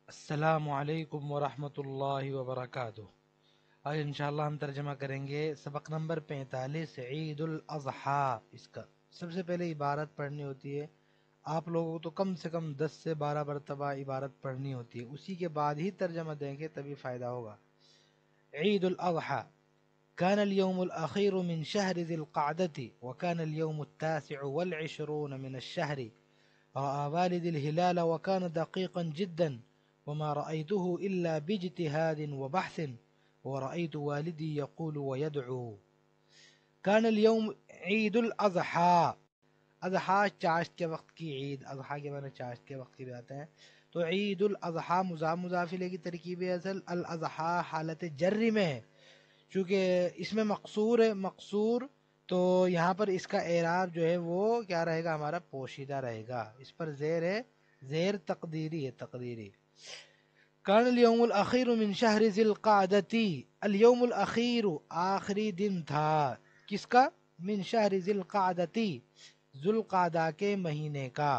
السلام علیکم ورحمۃ اللہ وبرکاتہ۔ آج انشاءاللہ ہم ترجمہ کریں گے سبق نمبر 45 عید الاضحیٰ۔ اس کا سب سے پہلے عبارت پڑھنی ہوتی ہے، آپ لوگوں کو تو کم سے کم 10 سے 12 مرتبہ عبارت پڑھنی ہوتی ہے، اسی کے بعد ہی ترجمہ دیں گے تبھی فائدہ ہوگا۔ عید الاضحیٰ كان اليوم الأخير من شهر ذي القعدة وكان اليوم التاسع والعشرون من الشهر. رأى والد الهلال وكان دقيقا جدا وما رأيته إلا باجتهاد وبحث ورأيت والدي يقول ويدعو. كان اليوم عید الاضحیٰ، اضحیٰ چاشت کے وقت کی عید، اضحیٰ کے معنی چاشت کے وقت کی بھی آتے ہیں۔ تو عید الاضحیٰ مضاف مضافلے کی ترکیب اصل الاضحیٰ حالت جر میں ہے، چونکہ اس میں مقصور ہے، مقصور تو یہاں پر اس کا اعراب جو ہے وہ کیا رہے گا، ہمارا پوشیدہ رہے گا، اس پر زیر ہے، زیر تقدیری ہے، تقدیری۔ کان الیوم الاخیر من شہر ذی القعدتی، الیوم الاخیر آخری دن تھا، کس کا؟ من شہر ذی القعدتی، ذو القعدہ کے مہینے کا۔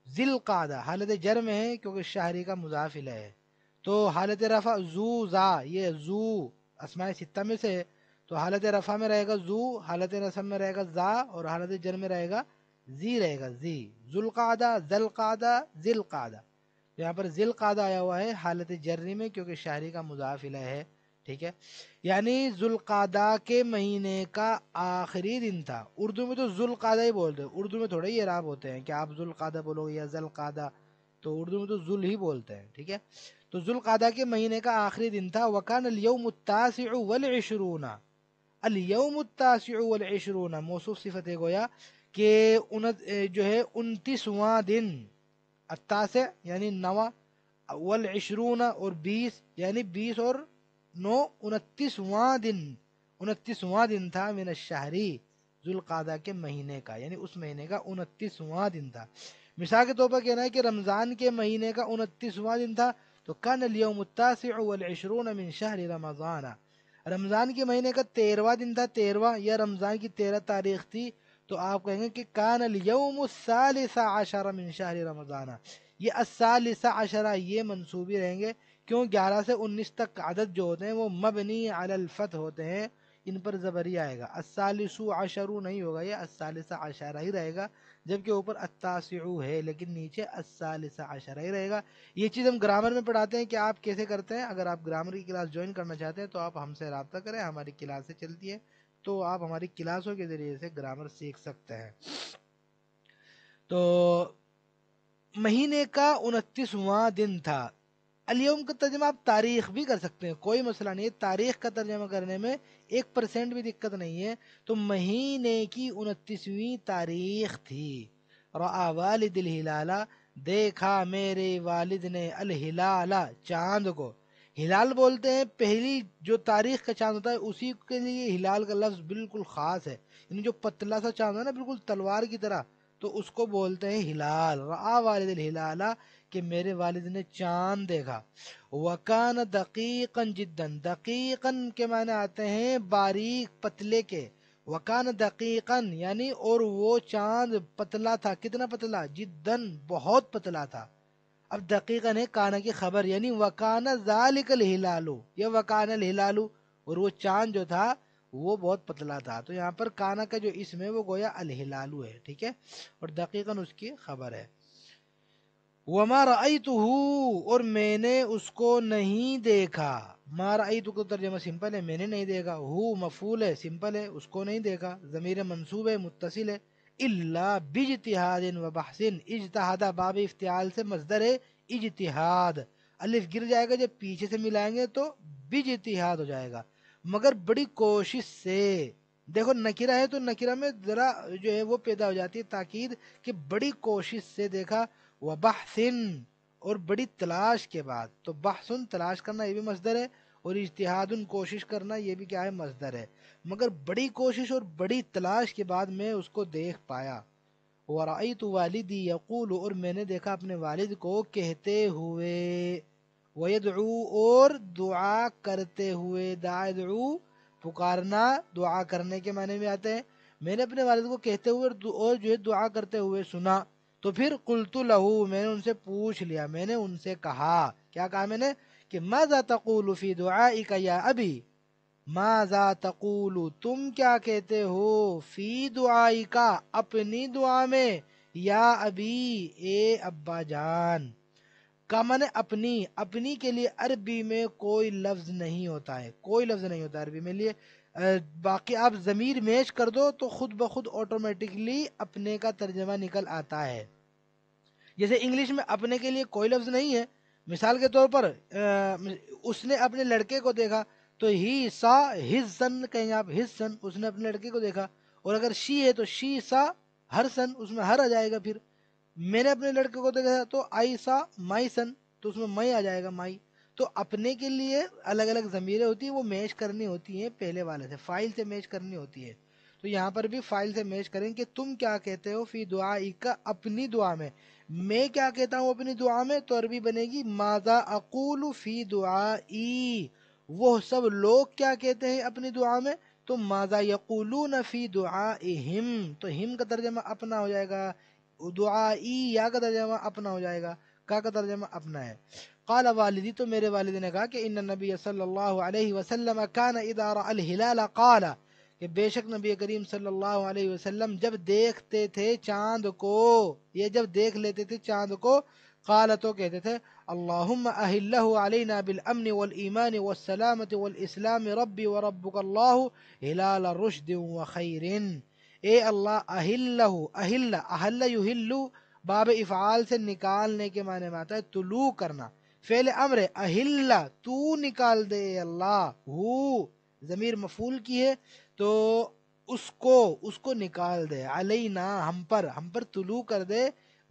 ذی القعدہ حالت جر میں ہے کیونکہ شہری کا مضاف الیہ ہے، تو حالت رفع زو زا، یہ زو اسماء ستہ میں سے ہے، تو حالت رفع میں رہے گا زو، حالت نصب میں رہے گا زا، اور حالت جر میں رہے گا زی، رہے گا زی۔ ذو القعدہ، ذل قعدہ، ذی القعدہ، یہاں پر ذی القعدہ آیا ہوا ہے حالت جری میں کیونکہ شہری کا مضاف الیہ ہے، ٹھیک ہے، یعنی ذو القعدہ کے مہینے کا آخری دن تھا۔ اردو میں تو ذو القعدہ ہی بولتے ہیں، اردو میں تھوڑے ہی اعراب ہوتے ہیں کہ آپ ذو القعدہ بولو گے یا ذل قعدہ، تو اردو میں تو ذل ہی بولتے ہیں، ٹھیک ہے۔ تو ذو القعدہ کے مہینے کا آخری دن تھا۔ وکان الیوم التاسع والعشرون، الیوم التاسع والعشرون موصوف صفت ہے گویا کہ جو ہے 29واں دن، التاسع یعنی 9، والعشرون اور 20 یعنی 20 اور 9 29واں دن، 29واں دن تھا، من الشہری ذو القعدہ کے مہینے کا، یعنی اس مہینے کا 29واں دن تھا۔ مثال کے طور پر کہنا ہے کہ رمضان کے مہینے کا 29واں دن تھا، تو کان الیوم التاسع والعشرون من شہر رمضان، رمضان کے مہینے کا 13واں دن تھا، 13واں یا رمضان کی 13 تاریخ تھی، تو آپ کہیں گے کہ کان الیوم الثالث عشر من شہر رمضان، یہ الثالث عشرہ یہ منصوبی رہیں گے، کیوں 11 سے 19 تک عدد جو ہوتے ہیں وہ مبنی علی الفتح ہوتے ہیں، ان پر زبری آئے گا، الثالث عشر نہیں ہوگا، یہ الثالث عشرہ ہی رہے گا، جبکہ اوپر التاسع ہے لیکن نیچے الثالث عشرہ ہی رہے گا۔ یہ چیز ہم گرامر میں پڑھاتے ہیں کہ آپ کیسے کرتے ہیں، اگر آپ گرامر کی کلاس جوائن کرنا چاہتے ہیں تو آپ ہم سے رابطہ کریں، ہماری کلاسیں چلتی ہیں، تو آپ ہماری کلاسوں کے ذریعے سے گرامر سیکھ سکتے ہیں۔ تو مہینے کا 29واں دن تھا۔ الیوم کا ترجمہ آپ تاریخ بھی کر سکتے ہیں، کوئی مسئلہ نہیں ہے، تاریخ کا ترجمہ کرنے میں 1% بھی دقت نہیں ہے۔ تو مہینے کی 29ویں تاریخ تھی۔ رأى والد الہلال، دیکھا میرے والد نے، الہلال چاند کو، ہلال بولتے ہیں پہلی جو تاریخ کا چاند ہوتا ہے اسی کے لیے ہلال کا لفظ بالکل خاص ہے، یعنی جو پتلا سا چاند ہے نا بالکل تلوار کی طرح، تو اس کو بولتے ہیں ہلال۔ رأى والد الہلال کہ میرے والد نے چاند دیکھا۔ وکان دقیقا جدا، دقیقا کے معنی آتے ہیں باریک پتلے کے، وکان دقیقا یعنی اور وہ چاند پتلا تھا، کتنا پتلا؟ جدن بہت پتلا تھا۔ اب دقیقاً ہے کانا کی خبر، یعنی وکان ذالک الہلال، یہ وکان الہلال، اور وہ چاند جو تھا وہ بہت پتلا تھا، تو یہاں پر کانا کا جو اسم ہے وہ گویا الہلال ہے، ٹھیک ہے، اور دقیقاً اس کی خبر ہے۔ وما رأیتہ، اور میں نے اس کو نہیں دیکھا، ما رأیتہ کو ترجمہ سمپل ہے، میں نے نہیں دیکھا، ہو مفعول ہے سمپل ہے، اس کو نہیں دیکھا ضمیر منصوب ہے متصل ہے، الا باجتہاد و بحث، اجتہاد باب افتعال سے مصدر ہے اجتہاد، الف گر جائے گا، جب پیچھے سے ملائیں گے تو باجتہاد ہو جائے گا، مگر بڑی کوشش سے۔ دیکھو نکرہ ہے تو نکرہ میں ذرا جو ہے وہ پیدا ہو جاتی ہے تاکید کہ بڑی کوشش سے دیکھا، وبحث اور بڑی تلاش کے بعد، تو بحث تلاش کرنا یہ بھی مصدر ہے، اور اجتہاد کوشش کرنا یہ بھی کیا ہے، مصدر ہے، مگر بڑی کوشش اور بڑی تلاش کے بعد میں اس کو دیکھ پایا۔ ورأیت والدی یقول، اور میں نے دیکھا اپنے والد کو کہتے ہوئے، ویدعو اور دعا کرتے ہوئے، دعا یدعو پکارنا دعا کرنے کے معنی میں آتے ہیں، میں نے اپنے والد کو کہتے ہوئے اور جو ہے دعا کرتے ہوئے سنا، تو پھر قلت لہو، میں نے ان سے پوچھ لیا، میں نے ان سے کہا، کیا کہا میں نے کہ ماذا تقول فی دعائک یا ابی، ماذا تقول تم کیا کہتے ہو، فی دعائک اپنی دعا میں، یا ابی اے ابا جان، کا من اپنی، اپنی کے لیے عربی میں کوئی لفظ نہیں ہوتا ہے، کوئی لفظ نہیں ہوتا عربی میں لیے، باقی آپ ضمیر میچ کر دو تو خود بخود آٹومیٹکلی اپنے کا ترجمہ نکل آتا ہے۔ جیسے انگلش میں اپنے کے لیے کوئی لفظ نہیں ہے، مثال کے طور پر اس نے اپنے لڑکے کو دیکھا تو ہی سا ہز سن، کہیں آپ ہز سن، اس نے اپنے لڑکے کو دیکھا، اور اگر شی ہے تو شی سا ہر سن، اس میں ہر آ جائے گا، پھر میں نے اپنے لڑکے کو دیکھا تو آئی سا مائی سن، تو اس میں مائی آ جائے گا، مائی۔ تو اپنے کے لیے الگ الگ ضمیریں ہوتی ہیں، وہ میچ کرنی ہوتی ہیں پہلے والے سے، فائل سے میچ کرنی ہوتی ہے۔ تو یہاں پر بھی فائل سے میچ کریں کہ تم کیا کہتے ہو فی دعائک، اپنی دعا میں، میں کیا کہتا ہوں اپنی دعا میں، تو عربی بنے گی ماذا اقول فی دعائی، وہ سب لوگ کیا کہتے ہیں اپنی دعا میں، تو ماذا یقولون فی دعائہم، تو ہم کا ترجمہ اپنا ہو جائے گا، دعائی یا کا ترجمہ اپنا ہو جائے گا، کا ترجمہ اپنا ہے۔ قال والدی، تو میرے والد نے کہا کہ ان النبی صلی اللہ علیہ وسلم کان اذا رأى الہلال قال، کہ بے شک نبی کریم صلی اللہ علیہ وسلم جب دیکھتے تھے چاند کو، یہ جب دیکھ لیتے تھے چاند کو، قال تو کہتے تھے اللہم اہلہ علینا بالامن والایمان والسلامت والاسلام ربی وربک اللہ ہلال رشد وخیر، اے اللہ اہلہ، اہل اہل یہلو باب افعال سے نکالنے کے معنی میں آتا ہے طلوع کرنا، فعل امر اہل تو نکال دے اے اللہ، ہو ضمیر مفعول کی ہے تو اس کو نکال دے، علینا ہم پر طلوع کر دے،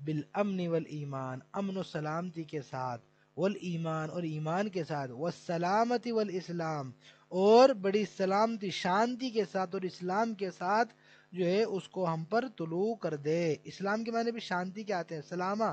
بالامن والایمان امن و سلامتی کے ساتھ، والایمان اور ایمان کے ساتھ، والسلامتی والاسلام اور بڑی سلامتی شانتی کے ساتھ اور اسلام کے ساتھ جو ہے اس کو ہم پر طلوع کر دے۔ اسلام کے معنی بھی شانتی کے آتے ہیں، سلامہ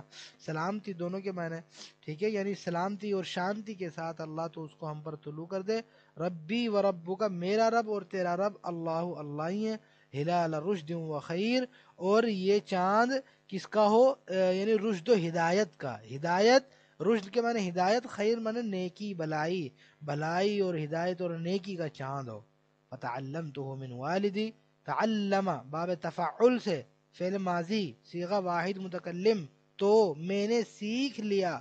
سلامتی دونوں کے معنی، ٹھیک ہے، یعنی سلامتی اور شانتی کے ساتھ اللہ تو اس کو ہم پر طلوع کر دے۔ ربی و ربو کا، میرا رب اور تیرا رب، اللہ اللہ ہی ہے، ہلال رشد و خیر، اور یہ چاند کس کا ہو، یعنی رشد و ہدایت کا، ہدایت رشد کے معنی ہدایت، خیر معنی نیکی بلائی، بھلائی اور ہدایت اور نیکی کا چاند ہو۔ فتعلمتہ من والدی، تعلم باب تفعل سے، فعل ماضی صیغہ واحد متکلم، تو میں نے سیکھ لیا،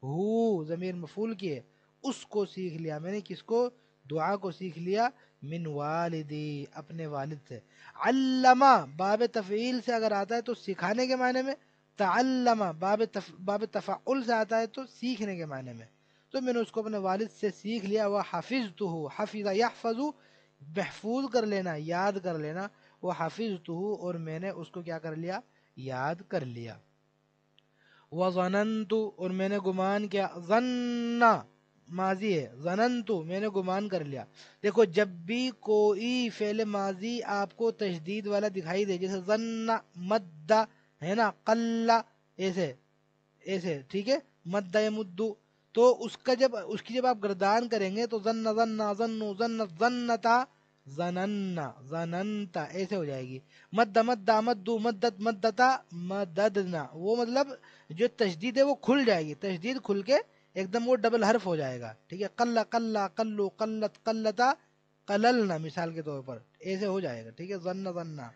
ہو ضمیر مفعول کی ہے، اس کو سیکھ لیا، میں نے کس کو، دعا کو سیکھ لیا، من والدی اپنے والد سے۔ علامہ باب تفعیل سے اگر آتا ہے تو سکھانے کے معنی میں، تعلم باب تفعل سے آتا ہے تو سیکھنے کے معنی میں، تو میں نے اس کو اپنے والد سے سیکھ لیا۔ وہ حفظتہ، حفظ یحفظ محفوظ کر لینا، یاد کر لینا، وہ حفظتہ اور میں نے اس کو کیا کر لیا، یاد کر لیا۔ وظننت اور میں نے گمان کیا، ظن ماضی ہے، ظننت میں نے گمان کر لیا۔ دیکھو جب بھی کوئی فعل ماضی آپ کو تشدید والا دکھائی دے، جیسے ظن مد ہے نا، قل ایسے ایسے، ٹھیک ہے، مد یمد، تو اس کی جب آپ گردان کریں گے تو ظن ظن ظن ظن ظنتا ظننا ظننتا ایسے ہو جائے گی۔ مد مد مدو مدت مدتا مددنا، وہ مطلب جو تشدید ہے وہ کھل جائے گی، تشدید کھل کے ایک دم وہ ڈبل حرف ہو جائے گا، ٹھیک ہے، قل قلا قلو قلت قلتا قللنا مثال کے طور پر ایسے ہو جائے گا، ٹھیک ہے، ظن ظننا۔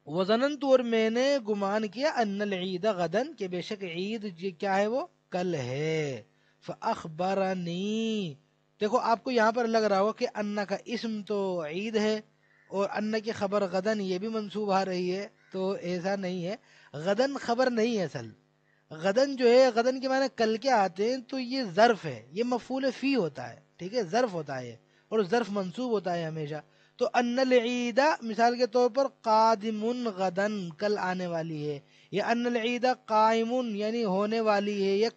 وظننت اور میں نے گمان کیا، ان العید غدن کہ بے شک عید کیا ہے، وہ کل ہے۔ فاخبرنی، دیکھو آپ کو یہاں پر لگ رہا ہو کہ ان کا اسم تو عید ہے اور ان کی خبر غدن یہ بھی منصوب آ رہی ہے، تو ایسا نہیں ہے، غدن خبر نہیں ہے اصل، غدن جو ہے، غدن کے معنی کل کے آتے ہیں، تو یہ ظرف ہے، یہ مفعول فی ہوتا ہے، ٹھیک ہے، ظرف ہوتا ہے اور ظرف منصوب ہوتا ہے ہمیشہ۔ تو ان العید مثال کے طور پر قادم غدن کل آنے والی ہے، یا ان العید قائم یعنی ہونے والی ہے، یا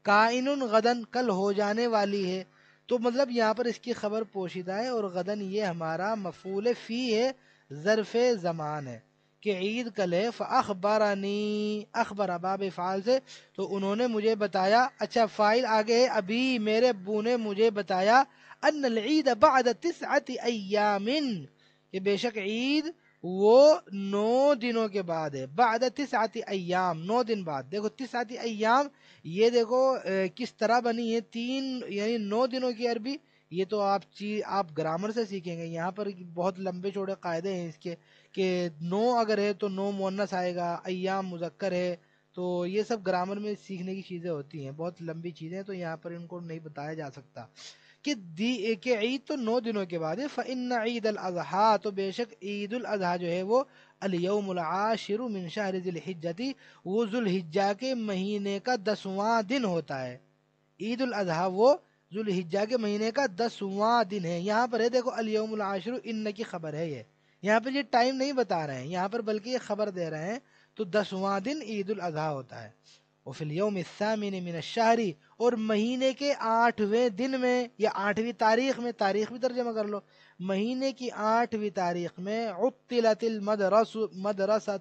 کائن غدن کل ہو جانے والی ہے، تو مطلب یہاں پر اس کی خبر پوشیدہ ہے، اور غدن یہ ہمارا مفعول فی ہے، ظرف زمان ہے کہ عید کل ہے۔ فاخبرنی، اخبر باب فعال سے، تو انہوں نے مجھے بتایا، اچھا فاعل آگے ہے، ابھی میرے ابو نے مجھے بتایا، ان العید بعد 9 ایام کہ بے شک عید وہ 9 دنوں کے بعد ہے، بعد 9 ایام، 9 دن بعد۔ دیکھو 9 ایام، یہ دیکھو کس طرح بنی ہے، 3 یعنی 9 دنوں کی عربی۔ یہ تو آپ گرامر سے سیکھیں گے، یہاں پر بہت لمبے چوڑے قاعدے ہیں اس کے، کہ 9 اگر ہے تو 9 مؤنث آئے گا، ایام مذکر ہے، تو یہ سب گرامر میں سیکھنے کی چیزیں ہوتی ہیں، بہت لمبی چیزیں ہیں، تو یہاں پر ان کو نہیں بتایا جا سکتا کہ عید تو 9 دنوں کے بعد ہے۔ فَإِنَّ عید الاضحیٰ، تو بے شک عید الاضحیٰ جو ہے وہ الیوم العاشر من شہر ذی الحجۃ، وہ ذو الحجہ کے مہینے کا 10واں دن ہوتا ہے۔ عید الاضحیٰ وہ ذو الحجہ کے مہینے کا 10واں دن ہے۔ یہاں پر ہے دیکھو الیوم العاشر، ان کی خبر ہے یہ، یہاں پر یہ ٹائم نہیں بتا رہے ہیں یہاں پر، بلکہ یہ خبر دے رہے ہیں، تو 10واں دن عید الاضحیٰ ہوتا ہے۔ وفی الیوم الثامن من الشہر، اور مہینے کے 8ویں دن میں، یا 8ویں تاریخ میں، تاریخ بھی ترجمہ کر لو، مہینے کی 8ویں تاریخ میں، عطلت مدرسہ،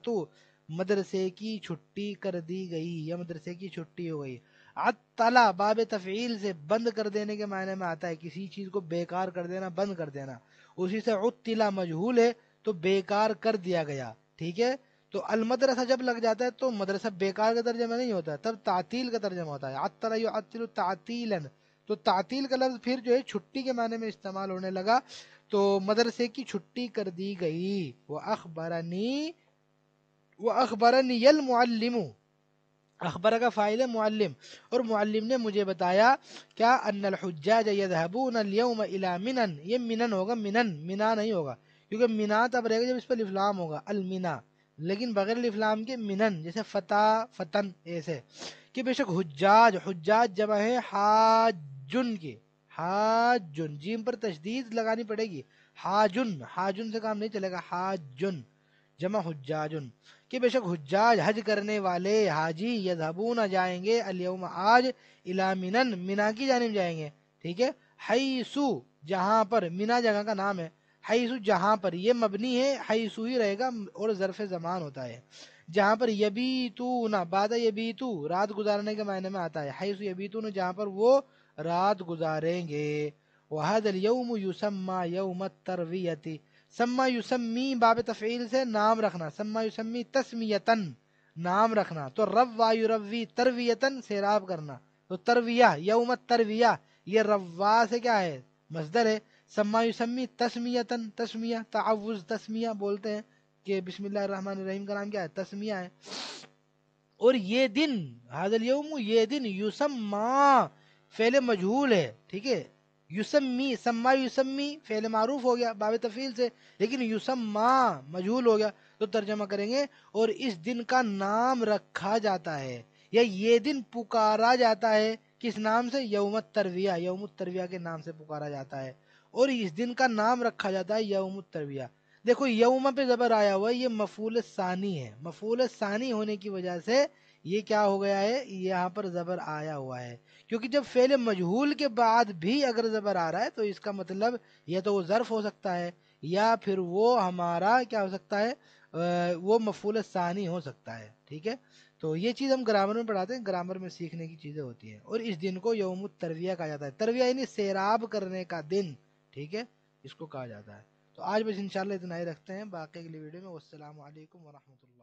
مدرسے کی چھٹی کر دی گئی، یا مدرسے کی چھٹی ہو گئی۔ عطلا باب تفعیل سے بند کر دینے کے معنی میں آتا ہے، کسی چیز کو بیکار کر دینا، بند کر دینا، اسی سے عطلا مجہول ہے تو بیکار کر دیا گیا، ٹھیک ہے۔ تو المدرسہ جب لگ جاتا ہے تو مدرسہ بیکار کا ترجمہ نہیں ہوتا، تب تعطیل کا ترجمہ ہوتا ہے، عطل یعطل تعطیلا، تو تعطیل کا لفظ پھر جو ہے چھٹی کے معنی میں استعمال ہونے لگا، تو مدرسے کی چھٹی کر دی گئی۔ وَأَخْبَرَنِيَ الْمُعَلِّمُ، اخبر کا فاعل ہے معلم، اور معلم نے مجھے بتایا کیا، ان الحجاج یذهبون اليوم الى منن، یہ منن ہوگا، منن منا نہیں ہوگا، کیونکہ منا تب رہے گا جب اس پر الفلام ہوگا، المنا، لیکن بغیر الفلام کے منن، جیسے فتح فتن، ایسے کہ بے شک حجاج، حجاج جمع ہے حاجن کی، حاجن، جیم پر تشدید لگانی پڑے گی، حاجن، حاجن سے کام نہیں چلے گا، حاجن جمع حجاجن، کہ بے شک حجاج حج کرنے والے حاجی یذهبون جائیں گے، الیوم آج، الی منن منا کی جانب جائیں گے، ٹھیک ہے۔ حیثو جہاں پر، منا جگہ کا نام ہے، حیثو جہاں پر، یہ مبنی ہے، حیثو ہی رہے گا، اور ظرف زمان ہوتا ہے، جہاں پر یبیتون، بعد یبیتو رات گزارنے کے معنی میں آتا ہے، حیثو یبیتون جہاں پر وہ رات گزاریں گے۔ وهذا اليوم يسمى يوم الترویۃ، سما یسمی باب تفعیل سے نام رکھنا، سما یسمی تسمیتن نام رکھنا، تو روا یروی ترویتن سیراب کرنا، تو ترویہ یوم الترویہ، یہ روا سے کیا ہے، مصدر ہے، سما یسمی تسمیتن، تسمیہ تعوذ تسمیہ بولتے ہیں، کہ بسم اللہ الرحمن الرحیم کا نام کیا ہے، تسمیہ ہے۔ اور یہ دن، هذا اليوم، یہ دن، یسمى فعل مجہول ہے، ٹھیک ہے، یسمی، سما یسمی فعل معروف ہو گیا باب تفعیل سے، لیکن یسمى مجہول ہو گیا، تو ترجمہ کریں گے اور اس دن کا نام رکھا جاتا ہے، یا یہ دن پکارا جاتا ہے، کس نام سے، یوم الترویہ، یوم الترویہ کے نام سے پکارا جاتا ہے، اور اس دن کا نام رکھا جاتا ہے یوم الترویہ۔ دیکھو یوم پہ زبر آیا ہوا ہے، یہ مفعول ثانی ہے، مفعول ثانی ہونے کی وجہ سے یہ کیا ہو گیا ہے، یہاں پر زبر آیا ہوا ہے، کیونکہ جب فعل مجہول کے بعد بھی اگر زبر آ رہا ہے تو اس کا مطلب یا تو وہ ظرف ہو سکتا ہے، یا پھر وہ ہمارا کیا ہو سکتا ہے، وہ مفعول ثانی ہو سکتا ہے، ٹھیک ہے۔ تو یہ چیز ہم گرامر میں پڑھاتے ہیں، گرامر میں سیکھنے کی چیزیں ہوتی ہیں، اور اس دن کو یوم الترویہ کہا جاتا ہے، ترویہ یعنی سیراب کرنے کا دن، ٹھیک ہے، اس کو کہا جاتا ہے۔ تو آج بس انشاءاللہ اتنا ہی رکھتے ہیں، باقی اگلی ویڈیو میں، والسلام علیکم ورحمۃ اللہ۔